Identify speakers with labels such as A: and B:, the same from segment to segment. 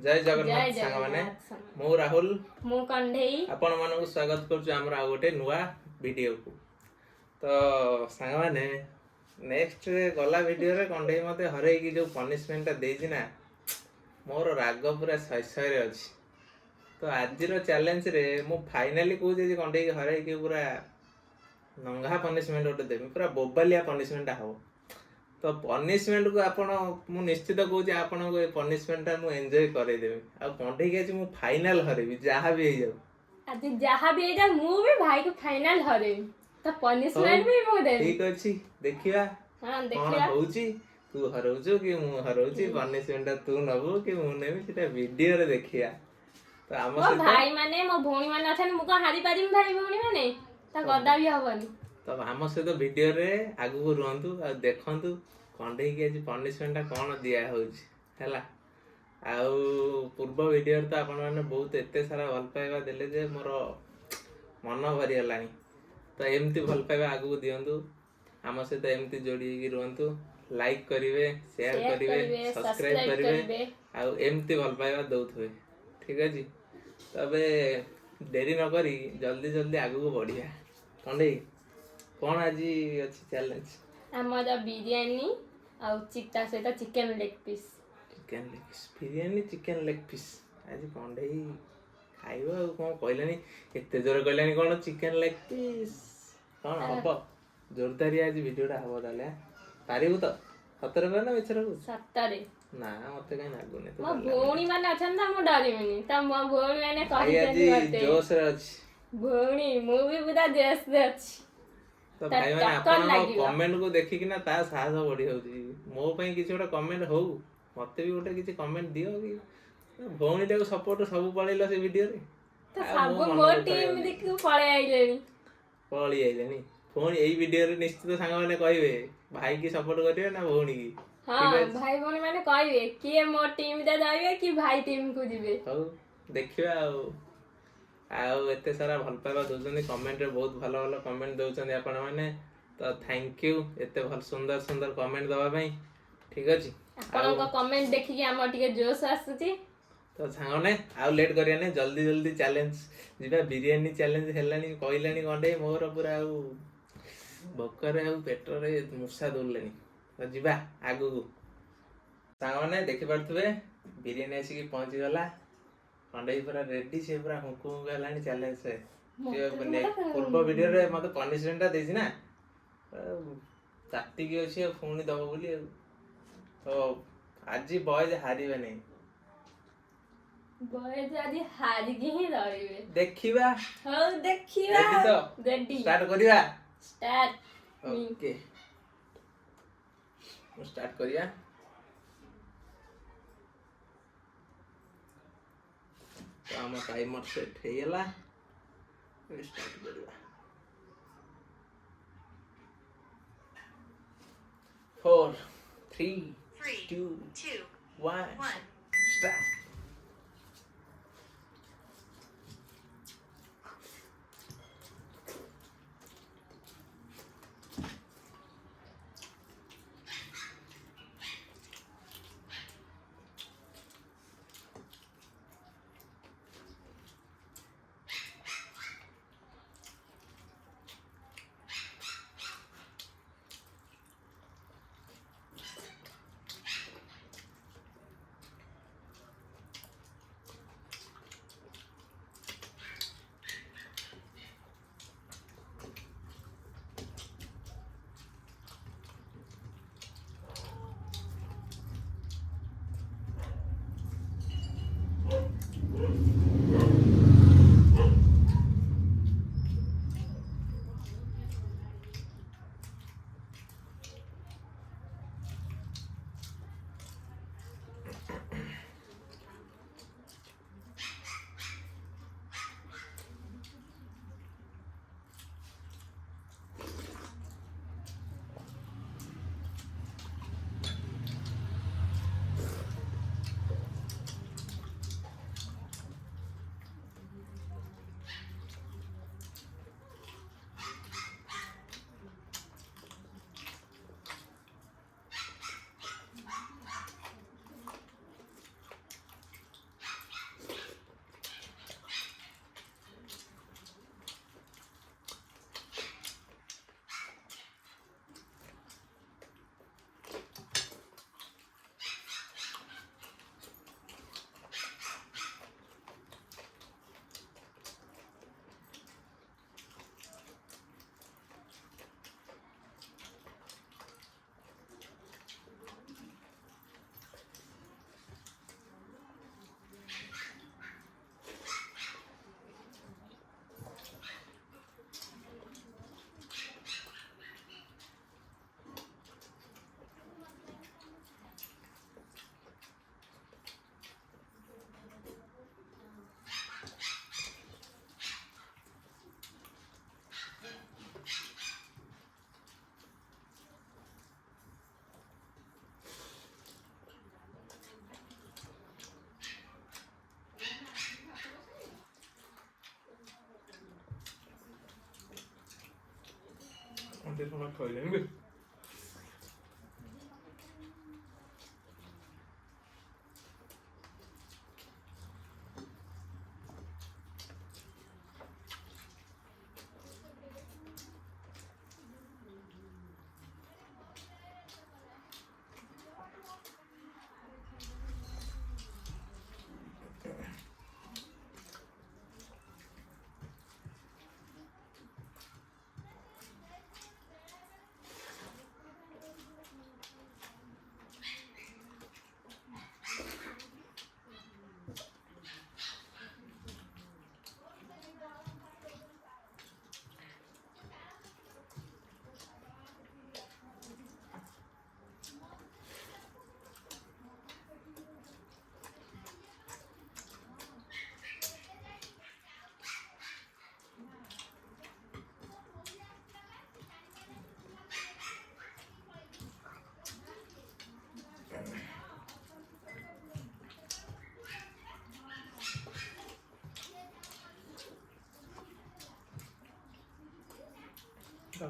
A: जय जगन्नाथ सांग माने मु राहुल
B: मु कंढेई
A: आपण मानक स्वागत करछु हमर आ गोटे नुवा वीडियो को। तो सांग माने नेक्स्ट गला वीडियो रे कंढेई मते हरै की जो पनिशमेंट देछि ना मोर राग पूरा सय रे अछि। तो आज रो चैलेंज रे मु फाइनली कहू जे कंढेई हरै की पूरा नंगा पनिशमेंट ओटे देबी, पूरा बोबालिया पनिशमेंट हो। तो पनिशमेंट को आपण मु निश्चित कहूँ आपण को पनिशमेंट मु एंजॉय करे देबी। आ कंढेई के मु फाइनल हरेबी जहाँ भी हो जाऊ।
B: आज जहाँ भी जा मु भी भाई को फाइनल हरेबी। तो पनिशमेंट भी मु देबी।
A: ठीक अछि देखिबा।
B: हां
A: देखिबा कोन होउची तू हरौछु कि मु हरौची, पनिशमेंट तू नबो कि मु नेबी सेटा वीडियो रे देखिया। तो आम
B: मो भाई माने मो भौणी माने अछन मु को हारी पारिम भाई भौणी माने ता गदा भी हबनी। तो
A: आम सहित वीडियो रे आगु को रहंतु आ देखंतु कंढेई के आज पनिशमेंट कोन दिया होउची हैला। आउ पूर्व वीडियो तो आपण माने बहुत एते सारा भल पाइबा देले जे मोर मन भरी हलानी। तो एमती भल पाइबा आगु दियंतु, आम सहित एमती जोड़ी की रहंतु, लाइक करिवे, शेयर करिवे, सब्सक्राइब करिवे आउ एमती भल पाइबा दउथवे। ठीक अछि। तबे देरी न करी जल्दी जल्दी आगु को बढ़िया। कंढेई कोन आज अछि चैलेंज?
B: हमर बिरयानी आउ चिकटा सहित chicken leg piece.
A: Chicken leg piece biryani chicken leg piece आज कंढेई खाइबो आ कोन कहलेनी एते जोर कहलेनी कोन चिकन लेग पीस कोन हबो जोरदारी आज वीडियोटा हबो ताले पारिबु तो सतरे ना मिछरे को सतरे ना मते काई लागुनी तो
B: मो भौणी माने अछन ना मो डरिमिनी त मो भौणी माने कहि
A: देनी मते जोश रे अछि
B: भौणी मु भी पूरा जोश रे अछि।
A: तो भाई माने आपण कमेंट को देखि कि ना ता साहस बढ़ी होउची मो पई किछ गोटे कमेंट होउ मते भी गोटे किछ कमेंट दियो कि भौणी टाको सपोर्ट सब पळेलो से वीडियो रे
B: तो सब मो टीम देखि पळे आइलेनी
A: भौणी एई वीडियो रे निश्चित सांग माने कहबे भाई की सपोर्ट करिवे ना भौणी की।
B: हां भाई भौणी माने कहबे कि मो टीम दे जाइबे कि भाई टीम को दिबे।
A: हौ देखिबा आउ एते सारा भल पाइबा दउछन कमेंट रे बहुत भलो भलो कमेंट दउछन आपण माने। तो थैंक यू एते भल सुंदर सुंदर कमेंट दवा पई। ठीक अछि।
B: आपण को कमेंट देखि कि हम टिके जोश आसुची।
A: तो सांगने आउ लेट करिया ने जल्दी जल्दी चैलेंज जिबा बिरयानी चैलेंज हेलानी कहलानी कंढे मोर पूरा आउ भोकरे आउ पेटरे मुसा दोलेनी। तो जिबा आगु को सांगने देखि परथबे बिरयानी आसी की पहुंच गला कंढे पूरा रेडी से पूरा हुकु गलानी चैलेंज से पूर्व वीडियो रे मते पनिशमेंट देछि ना ताती की अछि फुनी दबो बोली। तो आज बॉयज हारिबे नहीं,
B: बॉयज आज हारि के ही रहबे
A: देखिबा।
B: हो देखिबा
A: रेडी तो
B: रेडी
A: स्टार्ट करिया
B: स्टार्ट
A: ओके स्टार्ट करिया। तो हम टाइमर सेट हे गेला स्टार्ट करिया 4 3 2 1 स्टार्ट। କଣ୍ଢେଇ କଣ କହିଲେନି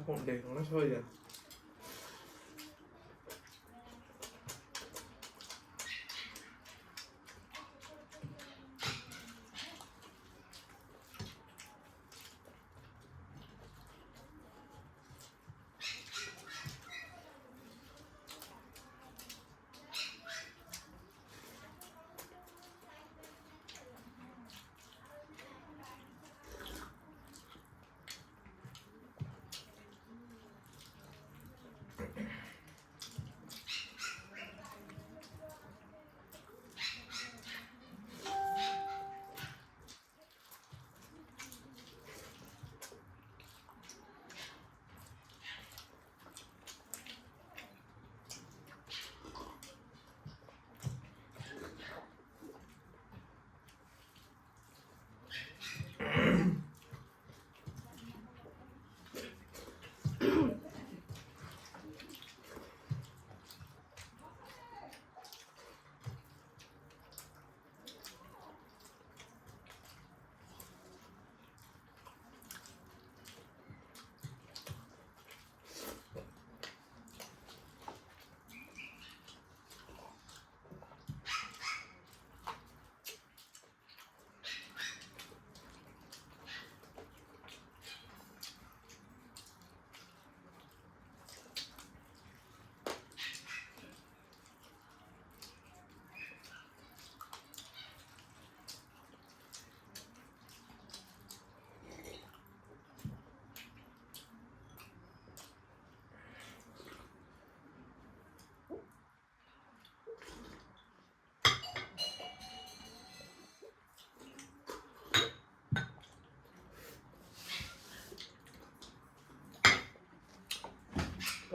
A: କଣ୍ଢେଇ କଣ ସହିଯାନ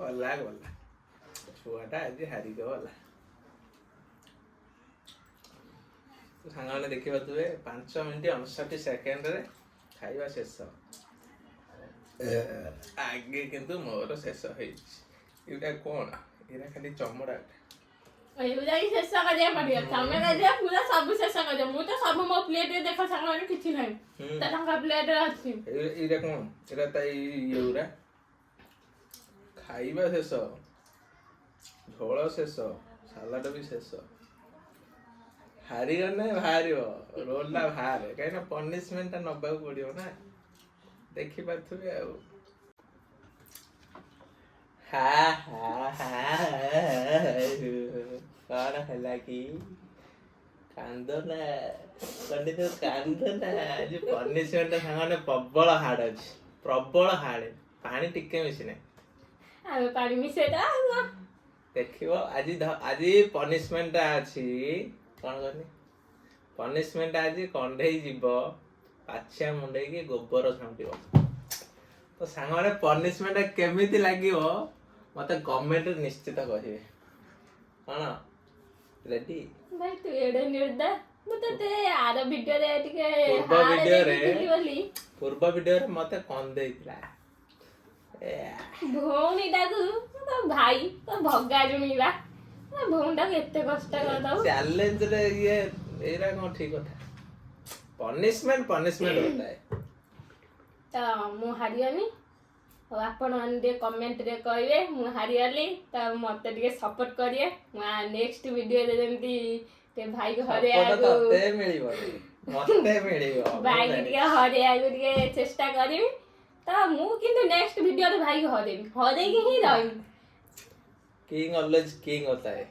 A: ଗଲା ଗଲା ଛୁଆଟା ଆଜି ହାରିକି ଗଲା ସାଙ୍ଗମାନେ ଦେଖିପାରୁଥିବେ 5 ମିନିଟ୍ 59 ସେକେଣ୍ଡରେ ଖାଇବା ଶେଷ ଆଗେ କିନ୍ତୁ ମୋର ଶେଷ ହେଇଛି ଏଇଟା କଣ ଏଇଟା ଖାଲି ଚମଡ଼ାଟା
B: ଶେଷ କରିବାକୁ ପଡିବ ତମେ କହିଲେ ପୁରା ସବୁ ଶେଷ କରିବ ମୁଁ ତ ସବୁ ମୋ ପ୍ଲେଟରେ ଦେଖ ସାଙ୍ଗମାନେ କିଛି ନାହିଁ ତାଙ୍କ ପ୍ଲେଟରେ ଅଛି
A: ଏଇଟା କଣ ଏଇଟା ତା ଇଏଗୁରା ଖାଇବା ଶେଷ ଝୋଳ ଶେଷ ସାଲାଡ ବି ଶେଷ ହାରିଗଲେ ବାହାରିବ ରୋଲଟା ବାହାରେ କାହିଁକିନା ପନିସମେଣ୍ଟଟା ନବାକୁ ପଡିବ ନା ଦେଖିପାରୁଥିବେ ଆଉ କଣ ହେଲା କି କାନ୍ଦ ନା ପଣ୍ଡିତ କାନ୍ଦ ନା ଆଜି ପନିସମେଣ୍ଟ ସାଙ୍ଗମାନେ ପ୍ରବଳ ହାର୍ଡ ଅଛି ପ୍ରବଳ ହାର୍ଡ ପାଣି ଟିକେ ମିଶି ନାହିଁ
B: ଆଉ ପାଣି ମିଶେଇଦବା
A: ଦେଖିବ ଆଜି ପନିସମେଣ୍ଟଟା ଅଛି କଣ କହନି ପନିସମେଣ୍ଟ ଆଜି କଣ୍ଢେଇ ଯିବ ପାଛିଆ ମୁଣ୍ଡେଇକି ଗୋବର ଛାମ୍ପିବ ତ ସାଙ୍ଗମାନେ ପନିସମେଣ୍ଟ କେମିତି ଲାଗିବ ମତେ କମେଣ୍ଟରେ ନିଶ୍ଚିତ କହିବେ କଣ ରେଡି
B: ଭାଇ ତୁ ଏଡେ ନିର୍ଦା ମୁଁ ତତେ ଆର ଭିଡିଓରେ ଟିକେ
A: ପୂର୍ବ ଭିଡିଓରେ ମତେ କନ୍ଦେଇଥିଲା
B: ଭଉଣୀଟାକୁ ତ ଭାଇ ତ ଭଗାରୁଣିବା ଭଉଣୀଟାକୁ ଏତେ କଷ୍ଟ କରିଦବ
A: ଚ୍ୟାଲେଞ୍ଜରେ ଇଏ ଏଇରା କଣ ଠିକ କଥା ପନିସମେଣ୍ଟ ହତା
B: ତ ମୁଁ ହାରିଗନି ଆଉ ଆପଣମାନେ ଟିକେ କମେଣ୍ଟରେ କହିବେ ମୁଁ ହାରିଗଲି ତ ମତେ ଟିକେ ସପୋର୍ଟ କରିବେ ମୁଁ ନେକ୍ସଟ ଭିଡ଼ିଓରେ ଯେମିତି ଟିକେ ଭାଇକୁ ହରେଇବାକୁ ଭାଇକି ଟିକେ ହରେଇବାକୁ ଟିକେ ଚେଷ୍ଟା କରିବି ତ ମୁଁ କିନ୍ତୁ ନେକ୍ସଟ ଭିଡ଼ିଓରେ ଭାଇକୁ ହରେଇକି ହିଁ ରହିବି।
A: किंग ऑलवेज किंग होता है।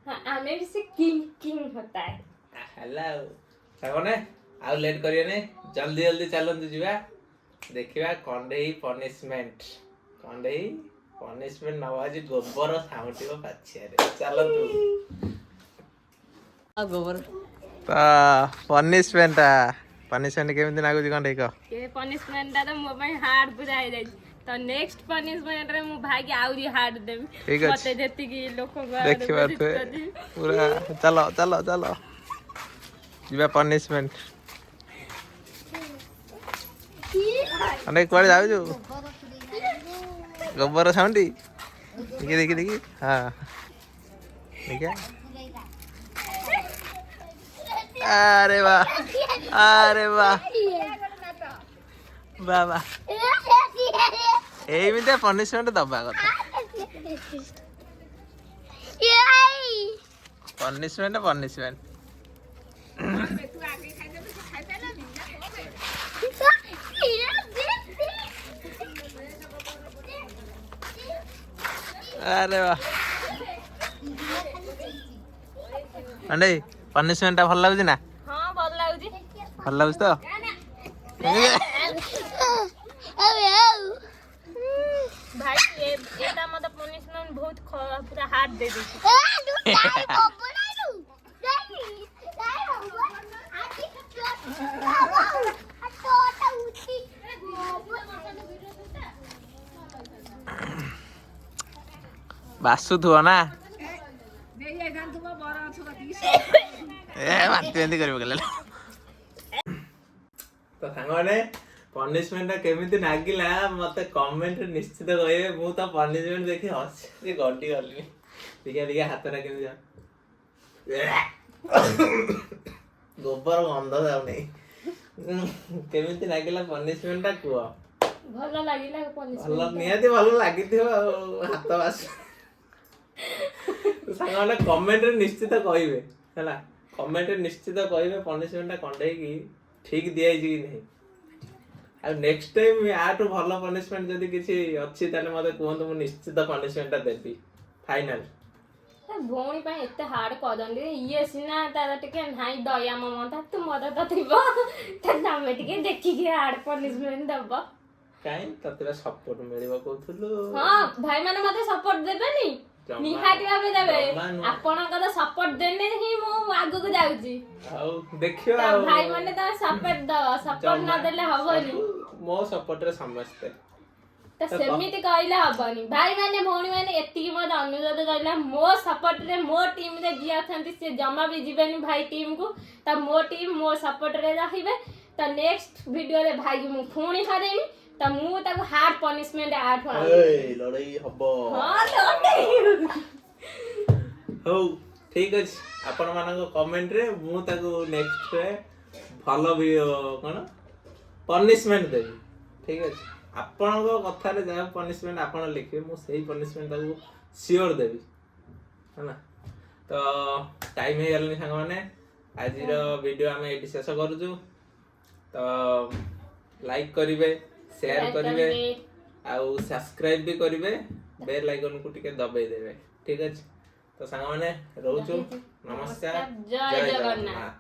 B: हाँ हमें भी से किंग होता है।
A: हेलो सागने आउ लेट करिए ने जल्दी जल्दी चलंतु जीवा देखिबा कंडेई पनिशमेंट नवाजी गोबर साउंटिबो पाछिया रे चलंतु गोबर ता पनिशमेंट केमिति लागुजी कंडेई को
B: ये पनिशमेंट ता मो पई हार्ड बुझाई जाई तो नेक्स्ट पनिशमेंट रे मु भागी आउरी हार्ड देम मते जेति की लोक
A: देखिबा पूरा चलो चलो चलो जीवा पनिशमेंट अने कुआडे जाउ जो गोबर साउंडी देखी हां देखिया अरे वाह बाबा एमिते पनिशमेंट दबा कथा पनिशमेंट अरे वाह अंडे पनिशमेंट भल लागुची ना
B: हां भल
A: लागुची तो
B: भाई एटा मत पनिशमेंट बहुत पूरा हार्ड दे दी
A: बासु थुआ ना बांती कर तो सांगने पनिशमेंट केमिति नागिला मते कमेंट निश्चित कहबे मु तो पनिशमेंट देखि हसी गड्डी गली देखिया हाथरा केमि जा गोबर गंध जाउ नै केमिति नागिला पनिशमेंट ता कुआ
B: भलो लागिला पनिशमेंट
A: भलो नियाती भलो लागिथियो हाथ बास सांगने कमेंट निश्चित कहबे हला कमेंट निश्चित कहबे पनिशमेंट कंडे की ठीक दिया कि नहीं आ नेक्स्ट टाइम आटू भल पनिशमेंट जदी किछि अछि ताले मते कहंतु मु निश्चित पनिशमेंट देबी फाइनल
B: भौणी पाई एते हार्ड करदंडी ये सिना तारा टिके नाही दया ममता तू मदद थिबो त तमे टिके देखि के हार्ड पनिशमेंट दबो
A: काई ततरा सपोर्ट मिलिबो कहथुलु
B: हां भाई माने मते सपोर्ट देबेनी निहाती भाबे देबे आपण का सपोर्ट देने ही मु आगु को जाउची
A: आ देखियो
B: भाई माने त सपोर्ट द सपोर्ट ना देले हबनी
A: मो सपोर्ट रे समझते
B: त सेमिति कहले हबनी भाई माने भौणी माने एति की मत अनुरोध करला मो सपोर्ट रे मो टीम रे जिया थंती से जमा भी जीवेनी भाई टीम को त मो टीम मो सपोर्ट रे रहिबे त नेक्स्ट वीडियो रे भाई मु फुणी हरेनी त मु ताको हार्ड पनिशमेंट आठ आ
A: ए लड़ाई हबो
B: हां लड़ाई
A: हो ठीक अछि आपण मानको कमेंट रे मु ताको नेक्स्ट रे फॉलो भी कोन पनिशमेंट देबी ठीक अछि आपण को कथा रे जा पनिशमेंट आपण लिखिबे मु सही पनिशमेंट ताको श्योर देबी हैना तो टाइम हे गेलनी संग माने आज रो वीडियो हमें एडी शेष करूछु तो लाइक करिवे शेयर करिवे आउ सब्सक्राइब भी करिवे बेल आइकन को टिके दबाई देबे ठीक अछि तो संग माने रहउछु नमस्कार जय जगन्नाथ।